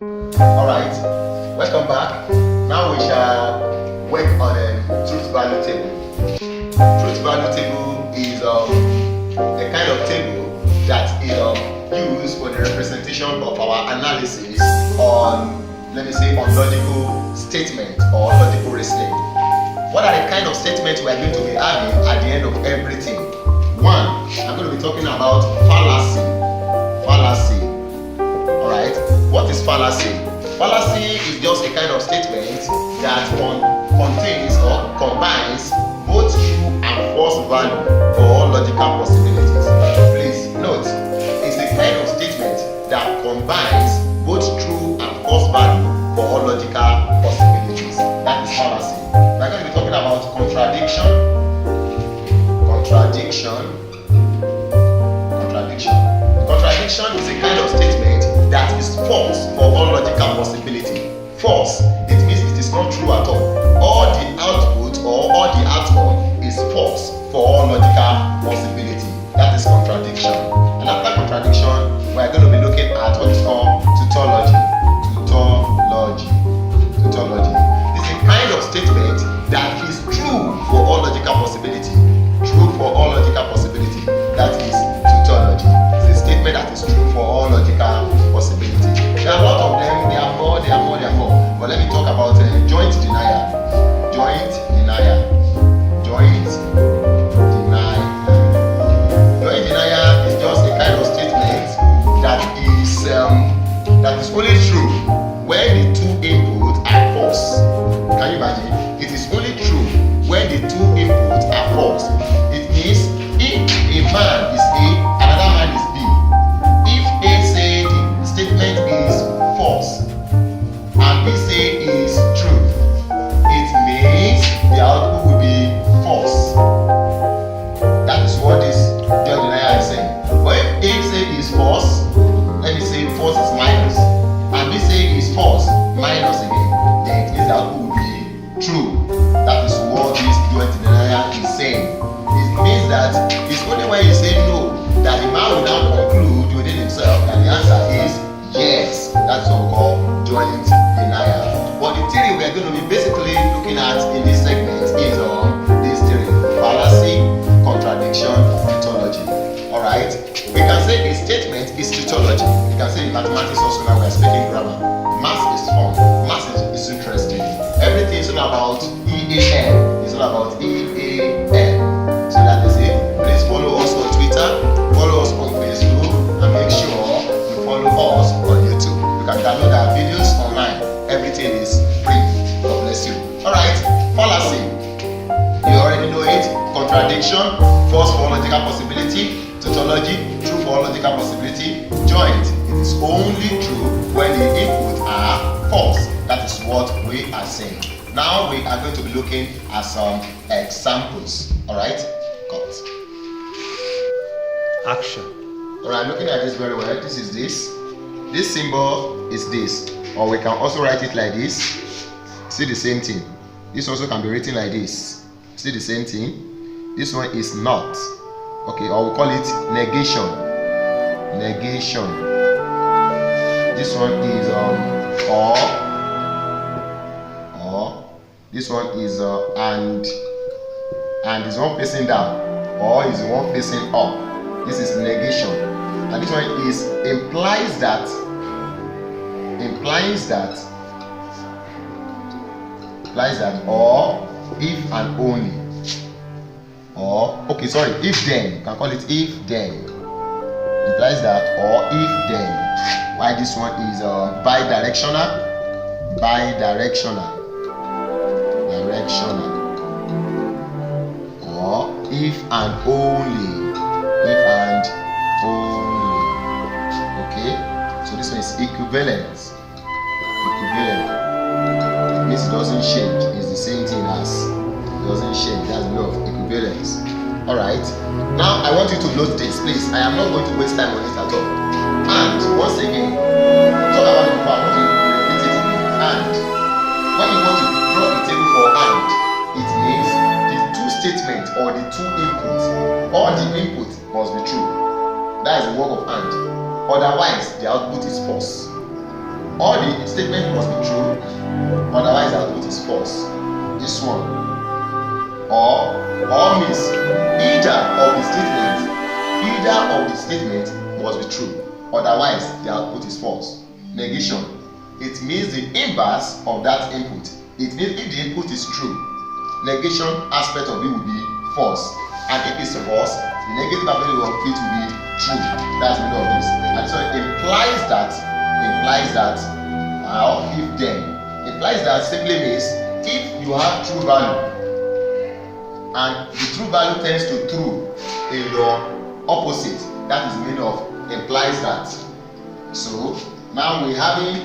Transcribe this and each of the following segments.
Alright, welcome back. Now we shall work on a truth value table. Truth value table is a kind of table that is used for the representation of our analysis on, let me say, on logical statement or logical reasoning. What are the kind of statements we are going to be having at the end of everything? One, I'm going to be talking about fallacy. Fallacy. Alright, what is fallacy? Fallacy is just a kind of statement that contains or combines both true and false value for all logical possibilities. Please note, it's a kind of statement that combines both true and false value for all logical possibilities. That is fallacy. We're going to be talking about contradiction. Contradiction is a kind of statement that is false for all logical possibility. False, it means it is not true at all. All the output or all the outcome is false for all logical possibility. That is contradiction. And after contradiction, we are going to be looking at what is called tautology. Tautology. It's a kind of statement that is true for all logical possibility. True for all logical possibility. That is tautology. It's a statement that is true for all logical possibility. There are a lot of them. There are more. But let me talk about joint denial. Joint denial is just a kind of statement that is only true when the two inputs are false. Can you imagine? It is only true when the two inputs are false. It means if a man is A, another man is B. If A say the statement is false and B say is true, it means the output will be false. That is what this joint denial is saying. But if A say is false, let me say false is minus, and B say is false minus again, then it means the output will be true. That is what this joint denial is saying. It means that it's only when you say no that the man will now conclude within himself that the answer is yes. That's what we call joint denial. But the theory we are going to be basically looking at in this segment is this theory: fallacy, contradiction, tautology. Alright? We can say a statement is tautology. We can say in mathematics also, now we are speaking grammar. Math is fun. Math is interesting. Everything is all about EAN. It's all about EAN. So that is it. Please follow us on Twitter, follow us on Facebook, and make sure you follow us on YouTube. You can download our videos online. Everything is free. God bless you. Alright, fallacy. You already know it. Contradiction, false for all logical possibility. Tautology, true for all logical possibility. Joint, it is only true when the inputs are false. That is what we are saying. Now we are going to be looking at some examples. Alright? Cut. Action. Alright, looking at this very well. This is this. This symbol is this. Or we can also write it like this. See the same thing. This also can be written like this. See the same thing. This one is not. Okay, or we call it negation. Negation. This one is or. This one is and is one facing down, or is one facing up. This is negation. And this one is implies that, or if and only. Or okay, sorry, if then. You can call it if then. Implies that, or if then. Why this one is bidirectional. Or if and only. Okay, so this one is equivalence. It means it doesn't change. It's the same thing as it doesn't change. That's the law of equivalence. Alright, now I want you to note this, please. I am not going to waste time on it at all. And once again, talk about it before. I want you to repeat it again. And when you want to draw a table for and, it means the two statements or the two inputs, all the inputs must be true. That is the work of and. Otherwise, the output is false. All the statement must be true, otherwise the output is false. This one. Or means either of the statement must be true, otherwise the output is false. Negation. It means the inverse of that input. It means if the input is true, negation aspect of it will be false, and if it's false, the negative aspect of it will be true. That's the meaning of this. And so it implies that if then implies that simply means if you have true value and the true value tends to true in your opposite, that is the meaning of implies that. So now we're having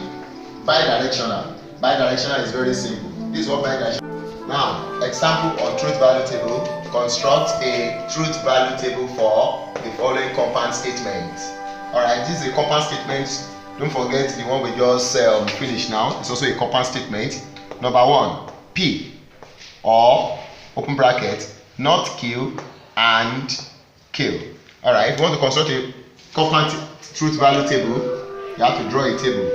bidirectional. Bidirectional is very simple. This is what bidirectional. Now, example on truth value table. Construct a truth value table for the following compound statement. Alright, this is a compound statement. Don't forget the one we just finished now. It's also a compound statement. Number 1, P or open bracket, not kill and kill. Alright, if you want to construct a compound truth value table, you have to draw a table,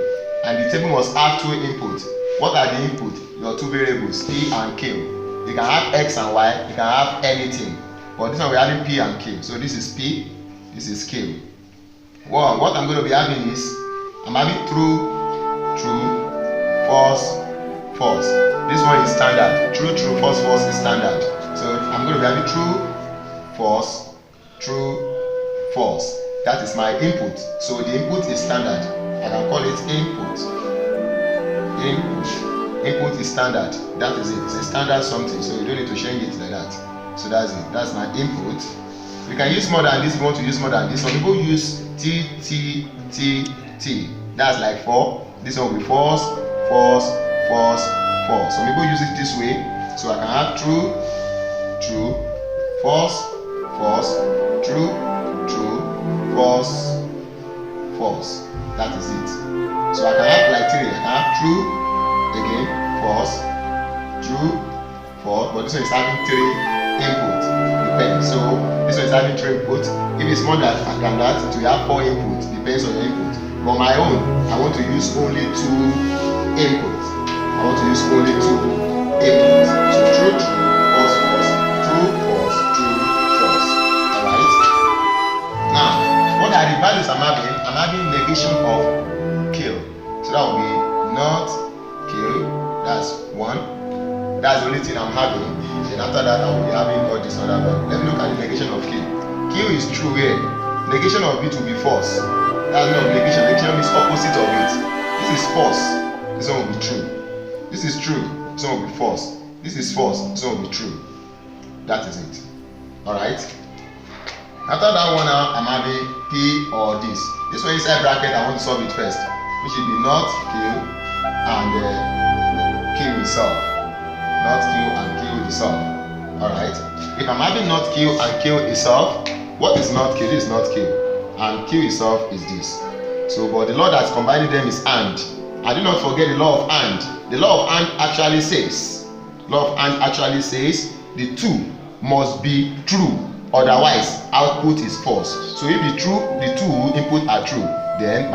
and the table must have 2 inputs. What are the inputs? Your 2 variables, P and Q. You can have X and Y, you can have anything, but this one we're having P and Q. So this is P, this is Q. Well, what I'm going to be having is, I'm having true, false, false. This one is standard. True, false, false is standard. So I'm going to be having true, false, that is my input. So the input is standard. I can call it input. Input is standard. That is it. It's a standard something. So you don't need to change it like that. So that's it. That's my input. You can use more than this if you want to use more than this. Some people use T. That's like 4. This one will be false. Some people use it this way. So I can have true, false, true, false. That is it. So I can have like 3. I can have true, again, false, true, false. But this one is having 3 inputs. Depends. So this one is having 3 inputs. If it's more than that, it will have 4 inputs. Depends on your input. For my own, I want to use only 2 inputs. So true, false, true, false. Alright? Now, what are the values I'm having? I'm having negation of kill. So that will be not kill. That's 1. That's the only thing I'm having. Then after that, I will be having all this other value. Let me look at the negation of kill. Kill is true here. Negation of it will be false. That's not negation. Negation is opposite of it. This is false. This one will be true. This is true. This one will be false. This is false. This one will be true. That is it. Alright? After that one now, I'm having P or this. This one inside bracket, I want to solve it first. Which should be not kill and kill itself. Not kill and kill itself. Alright? If I'm having not kill and kill itself, what is not kill? This is not kill. And kill itself is this. So, but the law that's combining them is and. And do not forget the law of and. The law of and actually says the 2 must be true, otherwise output is false. So if the 2 input are true, then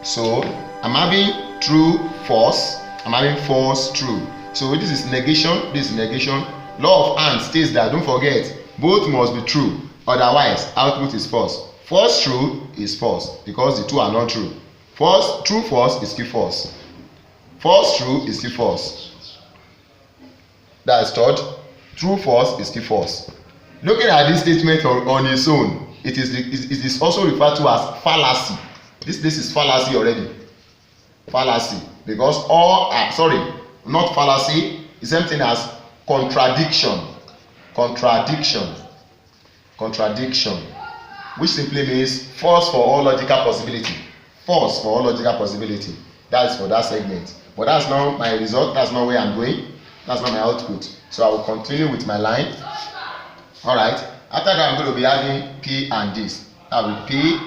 so I'm having true, false, I'm having false, true. So this is negation, this is negation. Law of and states that, don't forget, both must be true, otherwise output is false. False, true is false because the 2 are not true. False, true, false is still false. False, true is still false. That is third. True, false is still false. Looking at this statement on its own, it is also referred to as fallacy. This is fallacy already. Fallacy. Because not fallacy, is the same thing as contradiction. Contradiction. Which simply means false for all logical possibility. False for all logical possibility. That's for that segment. But that's not my result. That's not where I'm going. That's not my output. So I will continue with my line. Alright. After that, I'm going to be adding P and this. That will be P.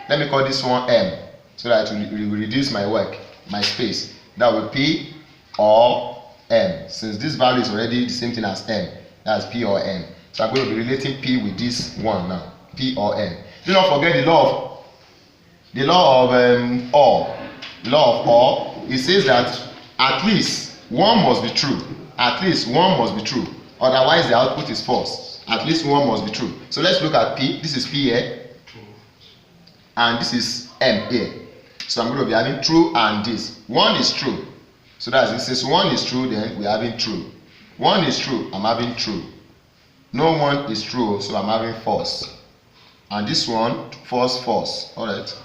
Let me call this one M. So that it will reduce my work, my space. That will be P or M. Since this value is already the same thing as M. That's P or M. So I'm going to be relating P with this one now. P or M. Do not forget the law of The law of or. The law of or, it says that at least one must be true. At least one must be true. Otherwise, the output is false. At least one must be true. So let's look at P. This is P here. And this is M here. So I'm going to be having true and this. One is true. So that's it. Since one is true, then we're having true. One is true, I'm having true. No one is true, so I'm having false. And this one, false, false. Alright.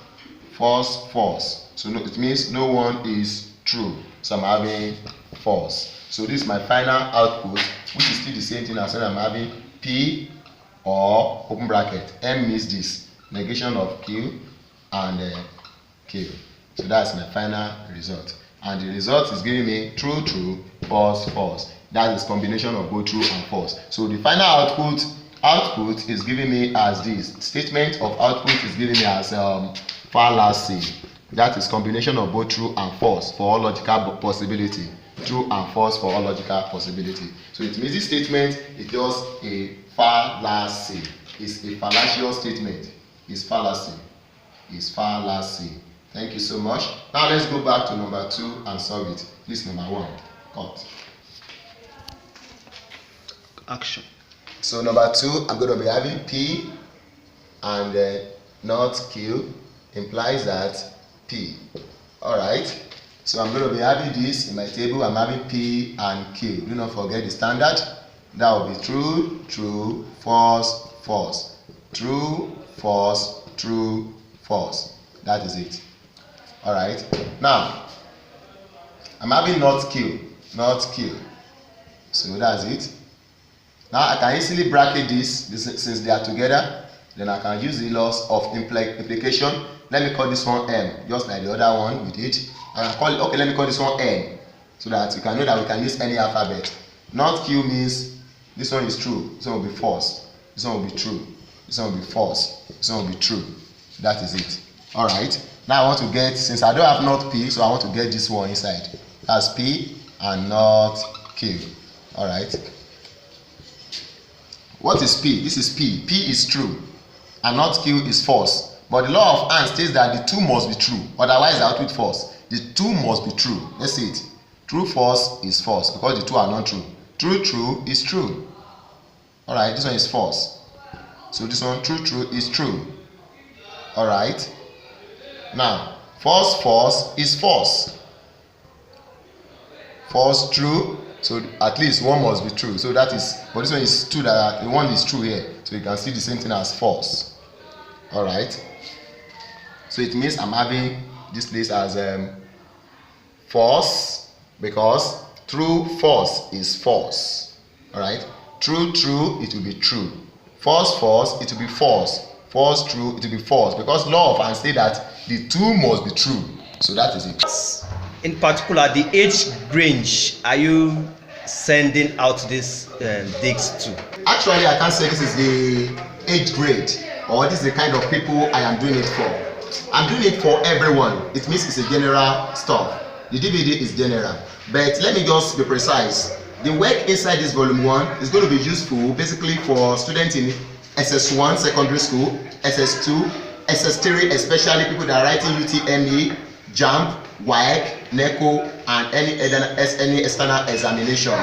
False, false. So no, it means no one is true. So I'm having false. So this is my final output, which is still the same thing as when I'm having P or open bracket. M means this. Negation of Q and Q. So that's my final result. And the result is giving me true, true, false, false. That is combination of both true and false. So the final output is giving me as this. Statement of output is giving me as fallacy. That is combination of both true and false for all logical possibility. True and false for all logical possibility. So it means this statement is just a fallacy. It's a fallacious statement. It's fallacy. It's fallacy. Thank you so much. Now let's go back to number 2 and solve it. This is number 1. Cut. Action. So number 2, I'm going to be having P and not Q implies that P. Alright. So I'm going to be having this in my table. I'm having P and Q. Do not forget the standard. That will be true, true, false, false. True, false, true, false. That is it. Alright. Now, I'm having not Q. Not Q. So that's it. Now I can easily bracket this since they are together. Then I can use the laws of implication. Let me call this one M, just like the other one we did. I can call it, okay, let me call this one N, so that you can know that we can use any alphabet. Not Q means this one is true, this one will be false, this one will be true, this one will be false, this one will be true. That is it. Alright. Now I want to get, since I don't have not P, so I want to get this one inside. That's P and not Q. Alright. What is P? This is P. P is true and not Q is false. But the law of and states that the two must be true. Otherwise the output false. The two must be true. Let's see it. True false is false because the two are not true. True true is true. Alright, this one is false. So this one true true is true. Alright. Now false false is false. False true. So at least one must be true. So that is, but this one is true, that the one is true here. So you can see the same thing as false. Alright. So it means I'm having this place as false because true false is false. Alright. True true, it will be true. False false, it will be false. False true, it will be false. Because law of and say that the two must be true. So that is it. In particular, the age range, are you sending out this digs to? Actually, I can't say this is the age grade or this is the kind of people I am doing it for. I'm doing it for everyone. It means it's a general stuff. The DVD is general. But let me just be precise. The work inside this volume 1 is going to be useful basically for students in SS1 secondary school, SS2, SS3, especially people that are writing UTME, JAMB, WAEC, NECO, and any external examination.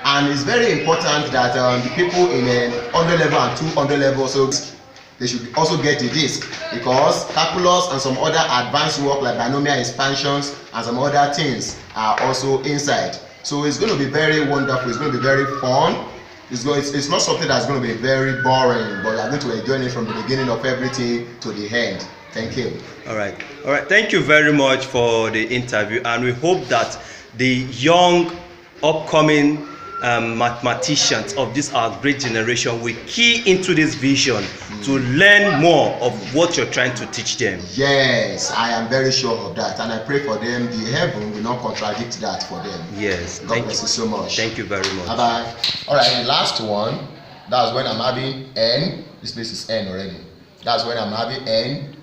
And it's very important that the people in 100 level and 200 level, so they should also get the disc, because calculus and some other advanced work like binomial expansions and some other things are also inside. So it's going to be very wonderful. It's going to be very fun. It's not something that's going to be very boring, but you're going to enjoy it from the beginning of everything to the end. Thank you. All right. Thank you very much for the interview, and we hope that the young upcoming mathematicians of this our great generation will key into this vision to learn more of what you're trying to teach them. Yes, I am very sure of that, and I pray for them. The heaven will not contradict that for them. Yes. God bless you so much. Thank you very much. Bye bye. All right, the last one. That's when I'm having n. This place is n already. That's when I'm having n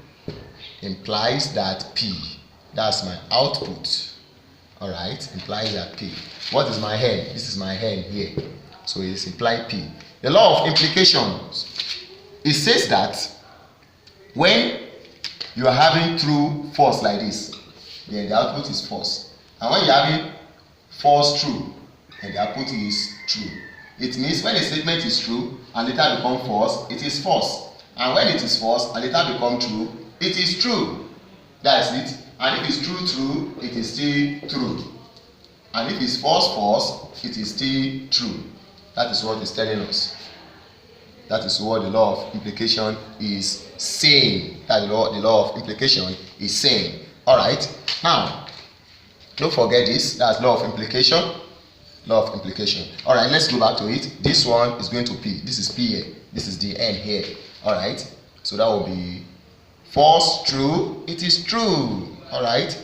implies that p. That's my output. All right, implies that p. What is my hen? This is my hen here. So it's implied p. The law of implications, it says that when you are having true, false like this, then the output is false. And when you are having false, true, then the output is true. It means when a statement is true and later become false, it is false. And when it is false and later become true, it is true. That is it. And if it's true, true, it is still true. And if it's false, false, it is still true. That is what it's telling us. That is what the law of implication is saying. That the law of implication is saying. Alright. Now, don't forget this. That's law of implication. Law of implication. Alright, let's go back to it. This one is going to P. This is P here. This is the N here. Alright. So that will be false, true. It is true. Alright.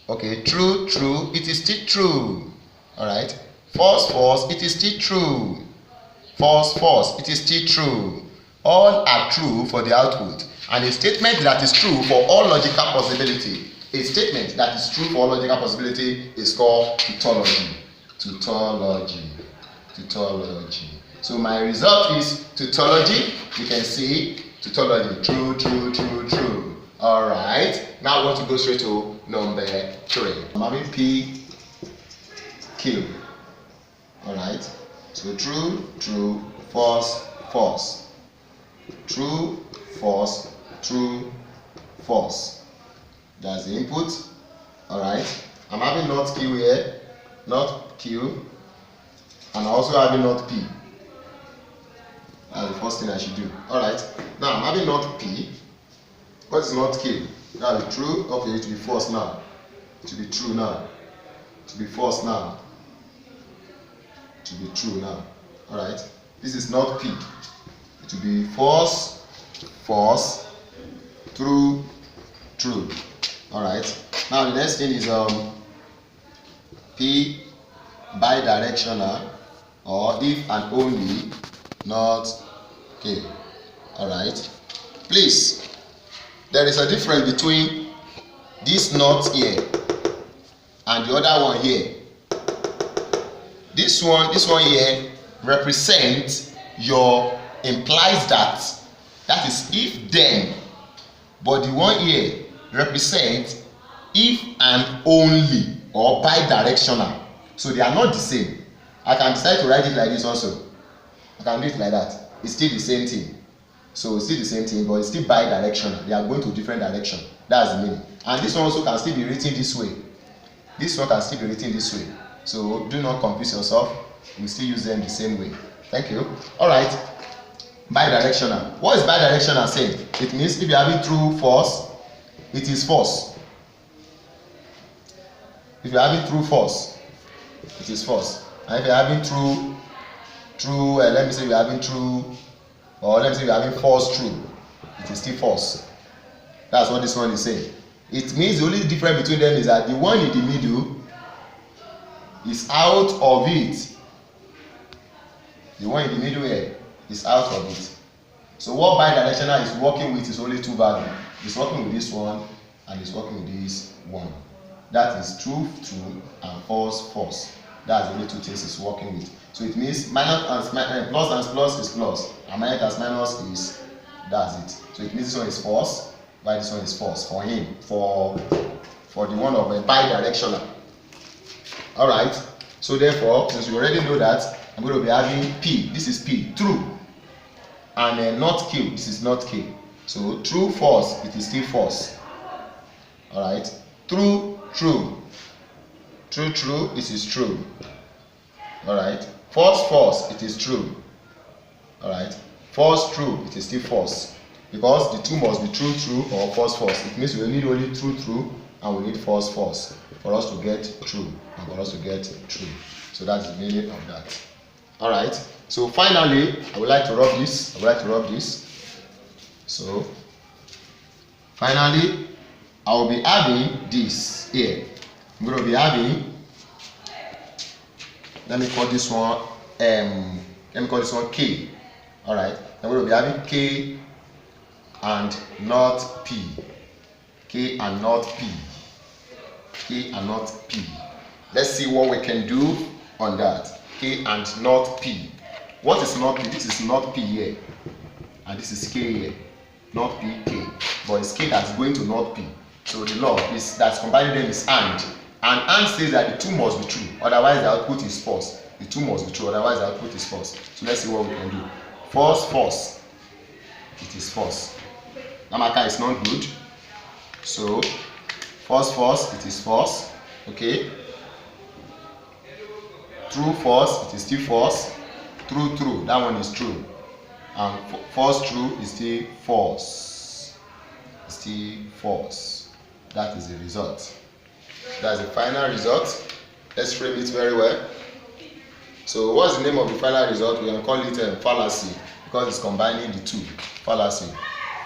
Okay, true, true. It is still true. Alright. False, false. It is still true. False, false. It is still true. All are true for the output. And a statement that is true for all logical possibility. A statement that is true for all logical possibility is called tautology. Tautology. Tautology. So my result is tautology. You can see tautology. True, true, true, true. Alright. Now I want to go straight to number 3. I'm having P, Q. Alright. So true, true, false, false. True, false, true, false. That's the input. Alright. I'm having not Q here, not Q, and I'm also having not P. That's the first thing I should do. Alright. Now I'm having not P. What is not Q? That is true. Okay, it will be false now. It will be true now. It will be false now. It will be true now. Alright. This is not P. It will be false, false, true, true. Alright. Now the next thing is P bidirectional, or if and only not K. Alright. Please, there is a difference between this not here and the other one here. This one here represents your implies that is if then, but the one here represents if and only, or bidirectional. So they are not the same. I can decide to write it like this also. I can do it like that. It's still the same thing. So it's still the same thing, but it's still bidirectional. They are going to different direction. That's the meaning. And this one also can still be written this way. This one can still be written this way. So do not confuse yourself. We still use them the same way. Thank you. Alright. Bidirectional. What is bidirectional saying? It means if you are having true, false, it is false. If you are having true, false, it is false. And if you are having true, let me say you are having true, or let me say you are having false, true, it is still false. That's what this one is saying. It means the only difference between them is that the one in the middle is out of it. The one in the middle here is out of it. So what bidirectional is working with is only two values. It's working with this one and it's working with this one. That is true, true, and false, false. That's the only two things it's working with. So it means minus and plus is plus, and minus and minus is, that's it. So it means this one is false, while this one is false for him, for the one of a bidirectional. Alright, so therefore, since we already know that, I'm going to be having P. This is P, true, and not Q. This is not K. So true, false, it is still false. Alright, true, true, true, true, it is true. Alright, false, false, it is true. Alright, false, true, it is still false. Because the two must be true, true, or false, false. It means we need only true, true, and we need false, false for us to get true and for us to get true. So that's the meaning of that. Alright, so finally, I would like to rub this. So, finally, I will be having this here. I'm going to be having, let me call this one K. Alright, I'm going to be having K and not P. K and not P. K and not P. Let's see what we can do on that. K and not P. What is not P? This is not P here. And this is K here. Not P, K. but it's K that's going to not P. So the law is that's combining them is AND. And AND says that the 2 must be true, otherwise the output is false. The 2 must be true, otherwise the output is false. So let's see what we can do. False, false. It is false. Namaka is not good. So false, false, it is false. Okay. True, false, it is still false. True, true, that one is true. And false, true is still false. Still false. That is the result. That's the final result. Let's frame it very well. So what's the name of the final result? We can call it a fallacy because it's combining the 2. Fallacy.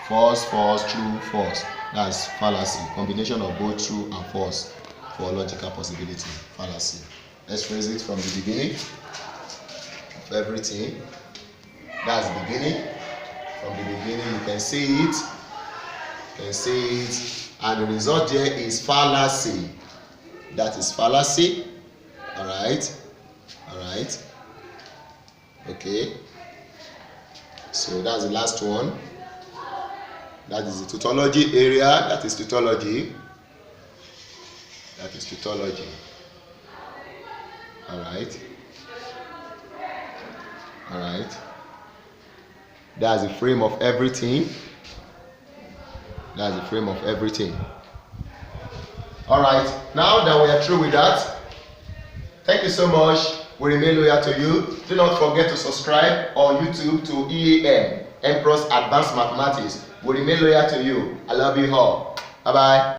False, false, true, false. That's fallacy. Combination of both true and false for logical possibility. Fallacy. Let's phrase it from the beginning of everything. That's the beginning. From the beginning, you can see it. You can see it. And the result there is fallacy. That is fallacy. Alright. Alright. Okay. So that's the last one. That is the tautology area. That is tautology. That is tautology. Alright. Alright. That's the frame of everything. That's the frame of everything. Alright. Now that we are through with that, thank you so much. We remain loyal to you. Do not forget to subscribe on YouTube to EAM, Emperor's Advanced Mathematics. We remain loyal to you. I love you all. Bye bye.